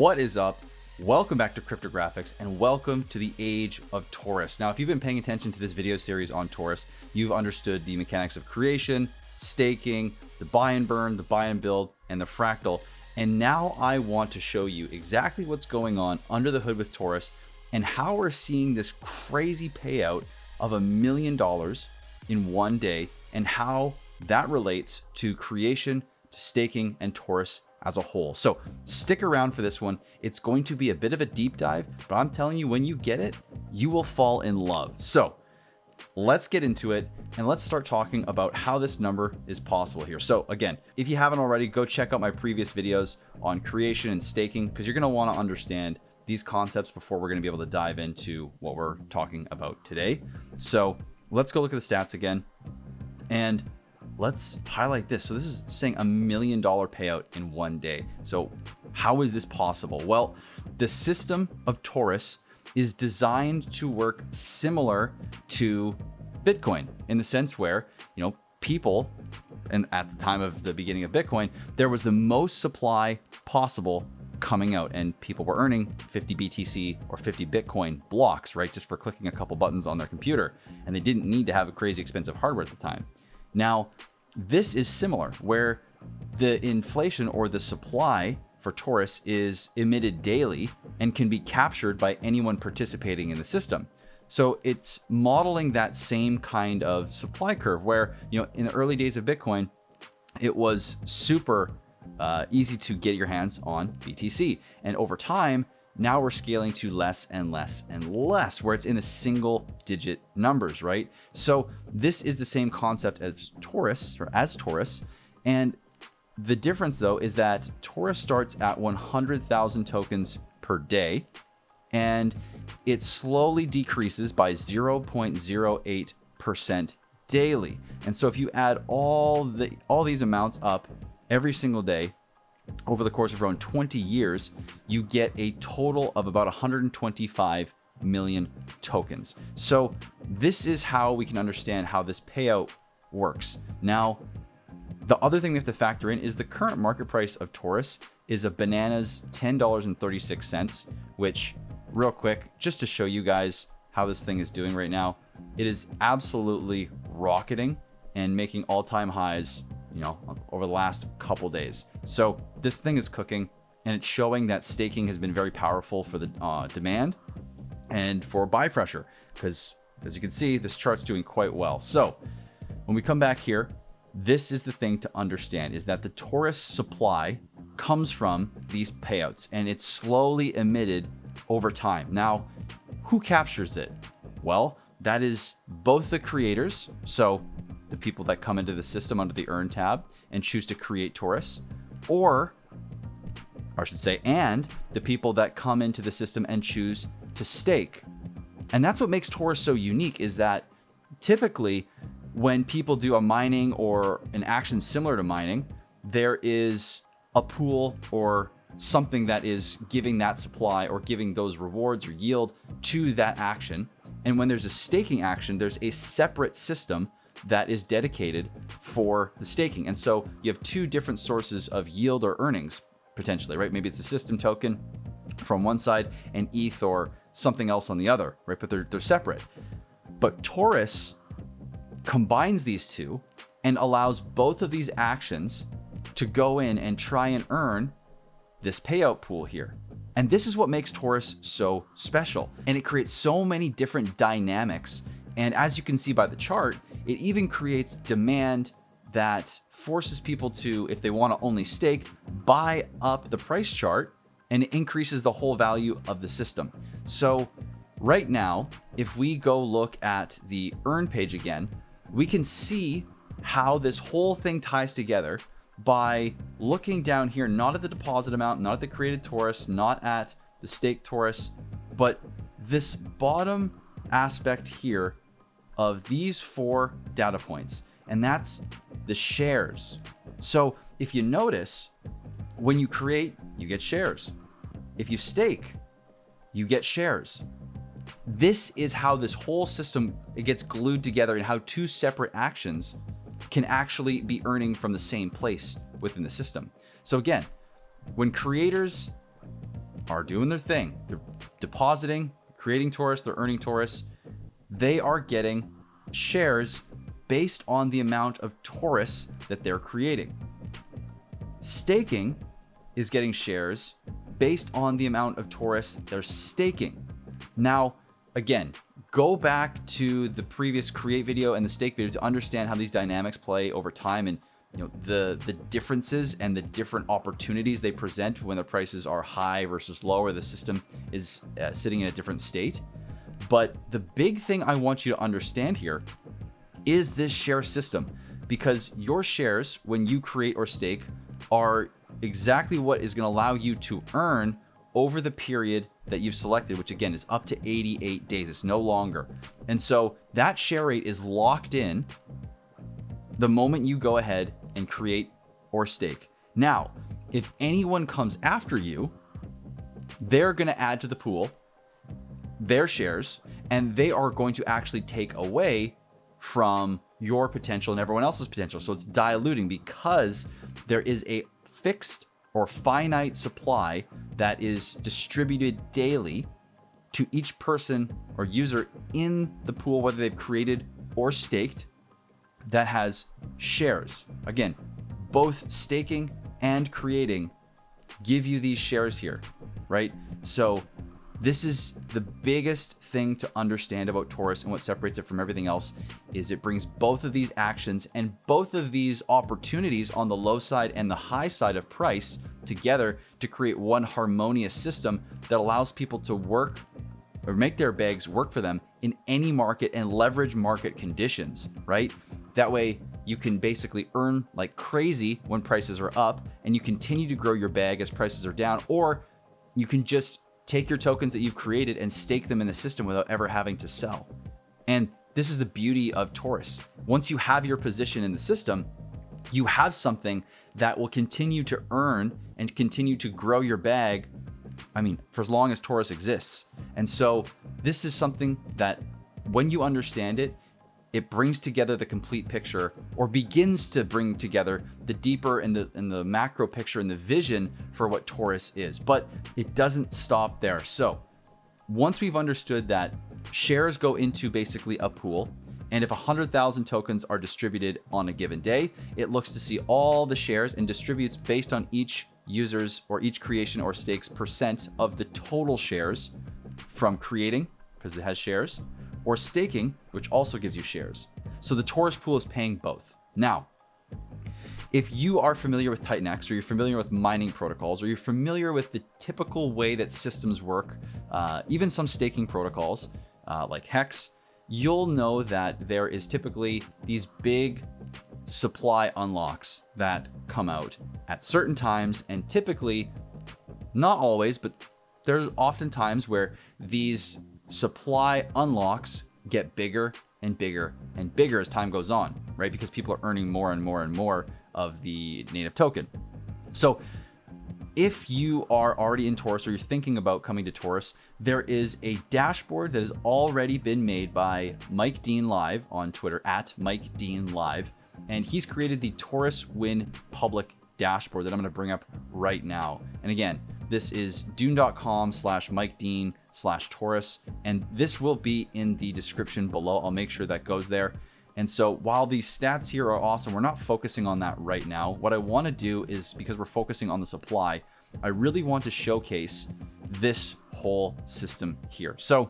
What is up? Welcome back to Cryptographics and welcome to the age of Taurus. Now, if you've been paying attention to this video series on Taurus, you've understood the mechanics of creation, staking, the buy and burn, the buy and build, and the fractal. And now I want to show you exactly what's going on under the hood with Taurus and how we're seeing this crazy payout of $1 million in one day and how that relates to creation, to staking, and Taurus as a whole. So stick around for this one. It's going to be a bit of a deep dive, but I'm telling you, when you get it, you will fall in love. So let's get into it and let's start talking about how this number is possible here. So again, if you haven't already, go check out my previous videos on creation and staking, because you're going to want to understand these concepts before we're going to be able to dive into what we're talking about today. So let's go look at the stats again and let's highlight this. So this is saying $1 million payout in one day. So how is this possible? Well, the system of Taurus is designed to work similar to Bitcoin in the sense where, people, and at the time of the beginning of Bitcoin, there was the most supply possible coming out and people were earning 50 BTC or 50 Bitcoin blocks, right? Just for clicking a couple buttons on their computer. And they didn't need to have a crazy expensive hardware at the time. Now, this is similar where the inflation or the supply for Taurus is emitted daily and can be captured by anyone participating in the system. So it's modeling that same kind of supply curve where, in the early days of Bitcoin, it was super easy to get your hands on BTC. And over time, now we're scaling to less and less and less, where it's in the single digit numbers, right? So this is the same concept as Taurus. And the difference though is that Taurus starts at 100,000 tokens per day, and it slowly decreases by 0.08% daily. And so if you add all these amounts up every single day, over the course of around 20 years, you get a total of about 125 million tokens. So this is how we can understand how this payout works. Now, the other thing we have to factor in is the current market price of Taurus is a bananas $10.36, which, real quick, just to show you guys how this thing is doing right now, it is absolutely rocketing and making all-time highs over the last couple days. So this thing is cooking, and it's showing that staking has been very powerful for the demand and for buy pressure, because as you can see, this chart's doing quite well. So when we come back here, this is the thing to understand, is that the Taurus supply comes from these payouts, and it's slowly emitted over time. Now, who captures it? Well, that is both the creators, so the people that come into the system under the Earn tab and choose to create Taurus, and the people that come into the system and choose to stake. And that's what makes Taurus so unique, is that typically when people do a mining or an action similar to mining, there is a pool or something that is giving that supply or giving those rewards or yield to that action. And when there's a staking action, there's a separate system that is dedicated for the staking. And so you have two different sources of yield or earnings potentially, right? Maybe it's a system token from one side and ETH or something else on the other, right? But they're separate. But Taurus combines these two and allows both of these actions to go in and try and earn this payout pool here. And this is what makes Taurus so special. And it creates so many different dynamics. And as you can see by the chart, it even creates demand that forces people to, if they want to only stake, buy up the price chart, and it increases the whole value of the system. So right now, if we go look at the Earn page again, we can see how this whole thing ties together by looking down here, not at the deposit amount, not at the created Taurus, not at the staked Taurus, but this bottom aspect here of these four data points, and that's the shares. So if you notice, when you create, you get shares. If you stake, you get shares. This is how this whole system, it gets glued together, and how two separate actions can actually be earning from the same place within the system. So again, when creators are doing their thing. They're depositing, creating Torus, they're earning Torus. They are getting shares based on the amount of Torus that they're creating. Staking is getting shares based on the amount of Torus they're staking. Now, again, go back to the previous create video and the stake video to understand how these dynamics play over time, and the differences and the different opportunities they present when the prices are high versus low, or the system is sitting in a different state. But the big thing I want you to understand here is this share system, because your shares, when you create or stake, are exactly what is going to allow you to earn over the period that you've selected, which again is up to 88 days. It's no longer. And so that share rate is locked in the moment you go ahead and create or stake. Now, if anyone comes after you, they're going to add to the pool their shares, and they are going to actually take away from your potential and everyone else's potential. So it's diluting, because there is a fixed or finite supply that is distributed daily to each person or user in the pool, whether they've created or staked, that has shares. Again, both staking and creating give you these shares here, right? So this is the biggest thing to understand about Torus, and what separates it from everything else is it brings both of these actions and both of these opportunities on the low side and the high side of price together to create one harmonious system that allows people to work or make their bags work for them in any market and leverage market conditions, right? That way you can basically earn like crazy when prices are up, and you continue to grow your bag as prices are down, or you can just take your tokens that you've created and stake them in the system without ever having to sell. And this is the beauty of Torus. Once you have your position in the system, you have something that will continue to earn and continue to grow your bag, for as long as Torus exists. And so this is something that when you understand it, it brings together the complete picture, or begins to bring together the deeper and the macro picture and the vision for what Torus is. But it doesn't stop there. So once we've understood that shares go into basically a pool, and if 100,000 tokens are distributed on a given day, it looks to see all the shares and distributes based on each user's or each creation or stake's percent of the total shares from creating, because it has shares, or staking, which also gives you shares. So the Torus pool is paying both. Now, if you are familiar with TitanX, or you're familiar with mining protocols, or you're familiar with the typical way that systems work, even some staking protocols like Hex, you'll know that there is typically these big supply unlocks that come out at certain times, and typically, not always, but there's often times where these supply unlocks get bigger and bigger and bigger as time goes on, right? Because people are earning more and more and more of the native token. So if you are already in Torus, or you're thinking about coming to Torus, there is a dashboard that has already been made by Mike Dean Live on Twitter, at Mike Dean Live. And he's created the Torus Win public dashboard that I'm going to bring up right now. And again, this is dune.com/MikeDean/Torus, and this will be in the description below. I'll make sure that goes there. And so while these stats here are awesome, we're not focusing on that right now. What I want to do is, because we're focusing on the supply, I really want to showcase this whole system here. So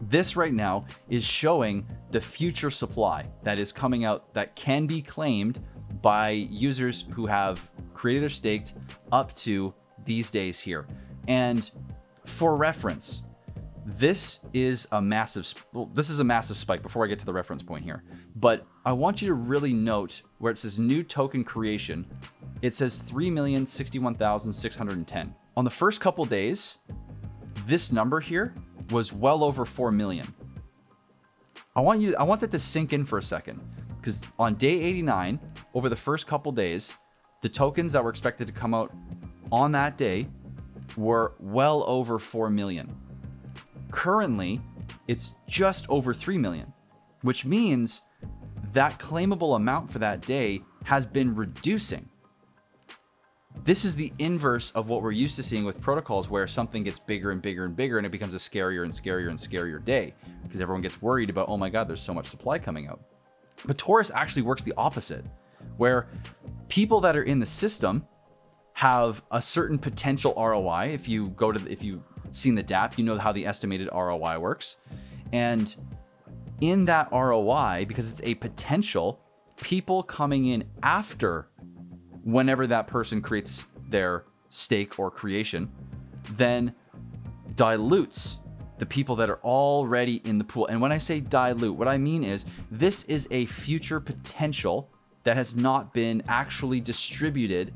this right now is showing the future supply that is coming out that can be claimed by users who have created or staked up to these days here. And for reference, this is a massive spike before I get to the reference point here. But I want you to really note where it says new token creation, it says 3,061,610. On the first couple days, this number here was well over 4 million. I want that to sink in for a second, because on day 89, over the first couple days, the tokens that were expected to come out on that day were well over 4 million. Currently, it's just over 3 million, which means that claimable amount for that day has been reducing. This is the inverse of what we're used to seeing with protocols, where something gets bigger and bigger and bigger, and it becomes a scarier and scarier and scarier day because everyone gets worried about, oh my God, there's so much supply coming out. But Torus actually works the opposite, where people that are in the system have a certain potential ROI. If you've seen the DApp, you know how the estimated ROI works. And in that ROI, because it's a potential, people coming in after whenever that person creates their stake or creation, then dilutes the people that are already in the pool. And when I say dilute, what I mean is this is a future potential that has not been actually distributed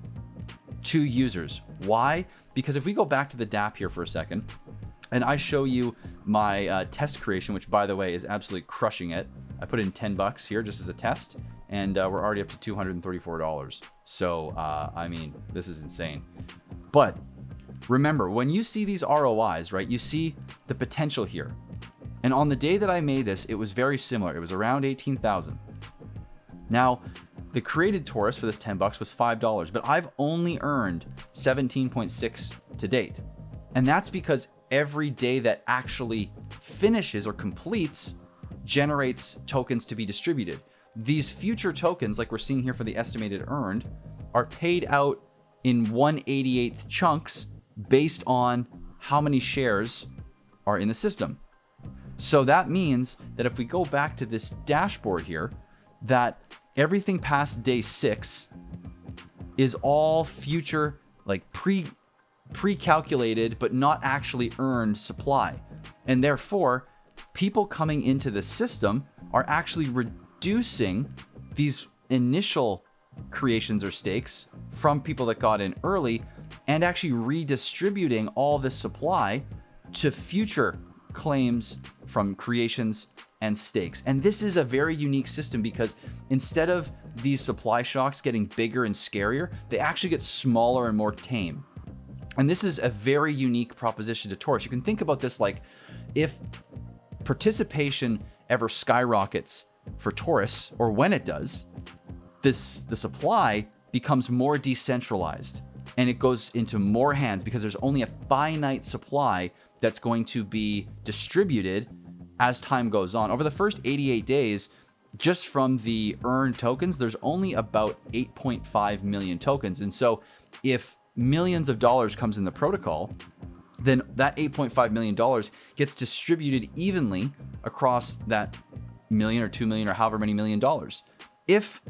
to users. Why? Because if we go back to the DApp here for a second, and I show you my test creation, which by the way is absolutely crushing it. I put in $10 here just as a test, and we're already up to $234. So, I mean, this is insane. But remember, when you see these ROIs, right, you see the potential here. And on the day that I made this, it was very similar. It was around 18,000. Now, the created Torus for this $10 was $5, but I've only earned 17.6 to date. And that's because every day that actually finishes or completes generates tokens to be distributed. These future tokens, like we're seeing here for the estimated earned, are paid out in 1/88th chunks based on how many shares are in the system. So that means that if we go back to this dashboard here, that everything past day 6 is all future, like pre-calculated, but not actually earned supply. And therefore, people coming into the system are actually reducing these initial creations or stakes from people that got in early, and actually redistributing all this supply to future claims from creations and stakes. And this is a very unique system because instead of these supply shocks getting bigger and scarier, they actually get smaller and more tame. And this is a very unique proposition to Torus. You can think about this like if participation ever skyrockets for Torus, or when it does, the supply becomes more decentralized and it goes into more hands because there's only a finite supply that's going to be distributed as time goes on. Over the first 88 days, just from the earned tokens, there's only about 8.5 million tokens. And so if millions of dollars comes in the protocol, then that $8.5 million gets distributed evenly across that million or 2 million or however many million dollars. If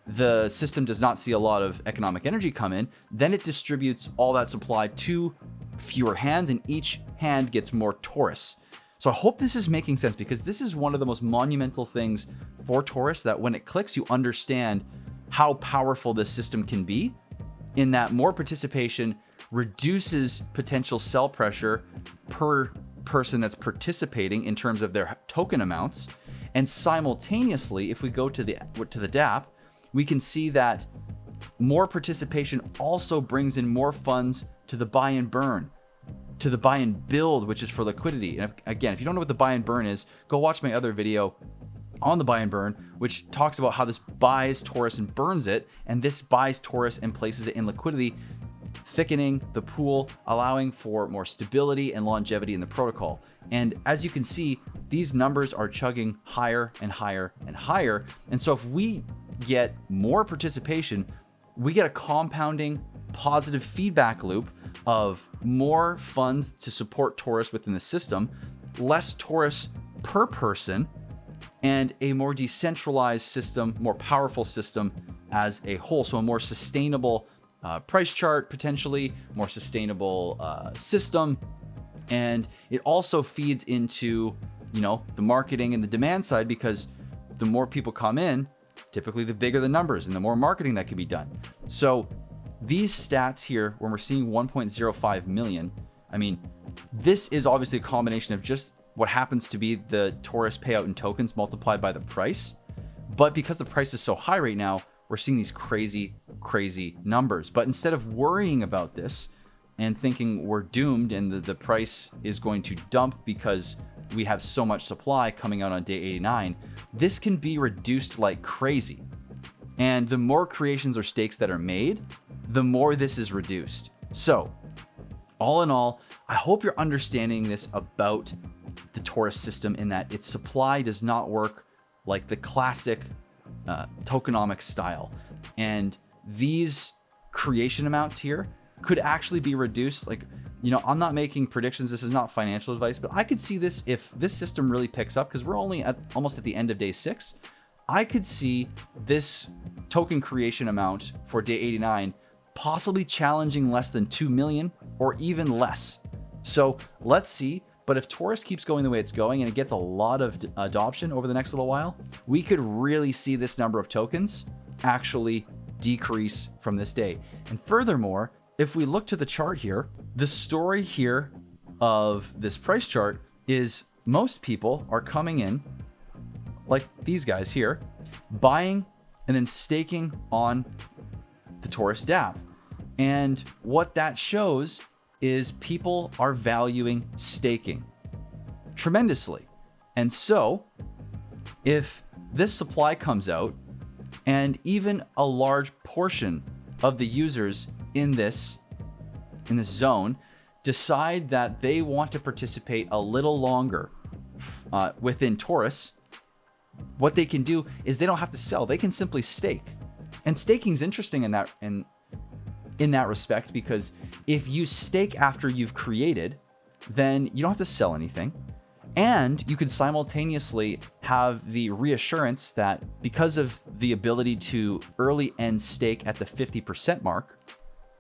the system does not see a lot of economic energy come in, then it distributes all that supply to fewer hands, and each hand gets more Torus. So I hope this is making sense, because this is one of the most monumental things for Torus, that when it clicks, you understand how powerful this system can be, in that more participation reduces potential sell pressure per person that's participating in terms of their token amounts. And simultaneously, if we go to the DApp, we can see that more participation also brings in more funds to the buy and burn, to the buy and build, which is for liquidity. And again, if you don't know what the buy and burn is, go watch my other video on the buy and burn, which talks about how this buys Torus and burns it, and this buys Torus and places it in liquidity, thickening the pool, allowing for more stability and longevity in the protocol. And as you can see, these numbers are chugging higher and higher and higher. And so if we get more participation, we get a compounding positive feedback loop of more funds to support Torus within the system, less Torus per person, and a more decentralized system, more powerful system as a whole. So a more sustainable price chart, potentially more sustainable system. And it also feeds into, the marketing and the demand side, because the more people come in, typically the bigger the numbers and the more marketing that can be done. So these stats here, when we're seeing 1.05 million, I mean, this is obviously a combination of just what happens to be the Torus payout in tokens multiplied by the price. But because the price is so high right now, we're seeing these crazy, crazy numbers. But instead of worrying about this and thinking we're doomed and the price is going to dump because we have so much supply coming out on day 89, this can be reduced like crazy. And the more creations or stakes that are made, the more this is reduced. So all in all, I hope you're understanding this about the Torus system, in that its supply does not work like the classic tokenomics style. And these creation amounts here could actually be reduced. Like, you know, I'm not making predictions. This is not financial advice, but I could see this, if this system really picks up, because we're only almost at the end of day 6, I could see this token creation amount for day 89 possibly challenging less than 2 million or even less. So let's see. But if Torus keeps going the way it's going and it gets a lot of adoption over the next little while, we could really see this number of tokens actually decrease from this day. And furthermore, if we look to the chart here, the story here of this price chart is most people are coming in, like these guys here, buying and then staking on the Torus DApp. And what that shows is people are valuing staking tremendously. And so if this supply comes out and even a large portion of the users in this zone decide that they want to participate a little longer within Torus, what they can do is they don't have to sell. They can simply stake. And staking is interesting in that respect, because if you stake after you've created, then you don't have to sell anything. And you can simultaneously have the reassurance that because of the ability to early end stake at the 50% mark,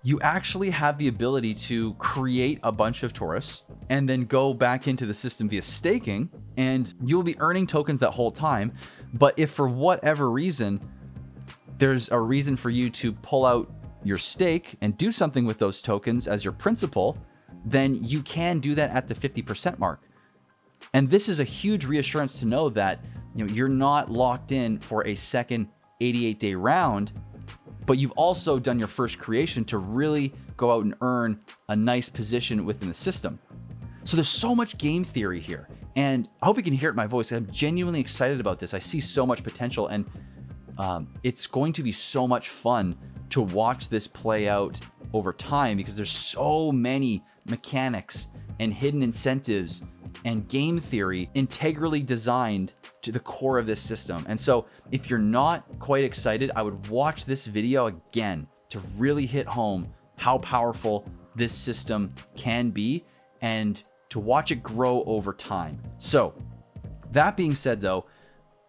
you actually have the ability to create a bunch of Torus and then go back into the system via staking, and you'll be earning tokens that whole time. But if for whatever reason, there's a reason for you to pull out your stake and do something with those tokens as your principal, then you can do that at the 50% mark. And this is a huge reassurance to know that, you know, you're not locked in for a second 88-day round, but you've also done your first creation to really go out and earn a nice position within the system. So there's so much game theory here, and I hope you can hear it in my voice. I'm genuinely excited about this. I see so much potential, and it's going to be so much fun to watch this play out over time, because there's so many mechanics and hidden incentives and game theory integrally designed to the core of this system. And so if you're not quite excited, I would watch this video again to really hit home how powerful this system can be and to watch it grow over time. So that being said, though,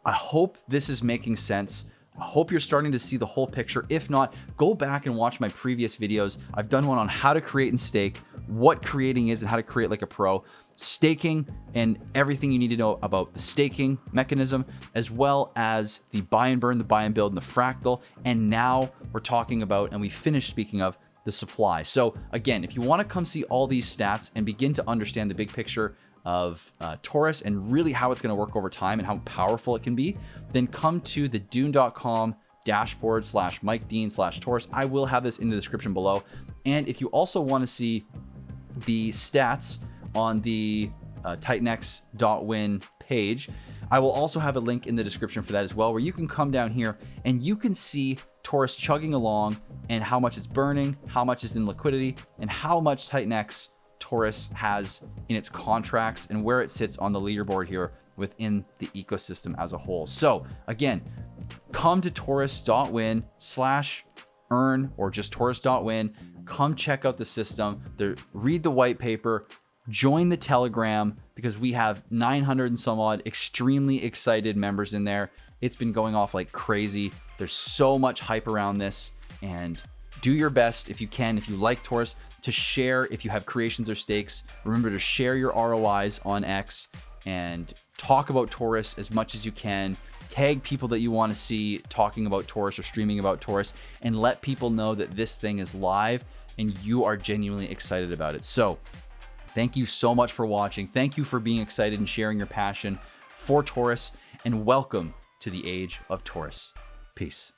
I hope this is making sense. I hope you're starting to see the whole picture. If not, go back and watch my previous videos. I've done one on how to create and stake, what creating is and how to create like a pro, staking and everything you need to know about the staking mechanism, as well as the buy and burn, the buy and build, and the fractal. And now we're talking about, and we finished speaking of, the supply. So again, if you want to come see all these stats and begin to understand the big picture of Torus and really how it's going to work over time and how powerful it can be, then come to the dune.com dashboard /MikeDean/Torus. I will have this in the description below. And if you also want to see the stats on the TitanX.win page, I will also have a link in the description for that as well, where you can come down here and you can see Torus chugging along and how much it's burning, how much is in liquidity, and how much TitanX Torus has in its contracts and where it sits on the leaderboard here within the ecosystem as a whole. So again, come to Torus.win/earn or just Torus.win. Come check out the system, read the white paper, join the Telegram, because we have 900 and some odd extremely excited members in there. It's been going off like crazy. There's so much hype around this, and do your best if you can, if you like Torus, to share if you have creations or stakes. Remember to share your ROIs on X and talk about Torus as much as you can. Tag people that you want to see talking about Torus or streaming about Torus, and let people know that this thing is live and you are genuinely excited about it. So thank you so much for watching. Thank you for being excited and sharing your passion for Torus, and welcome to the age of Torus. Peace.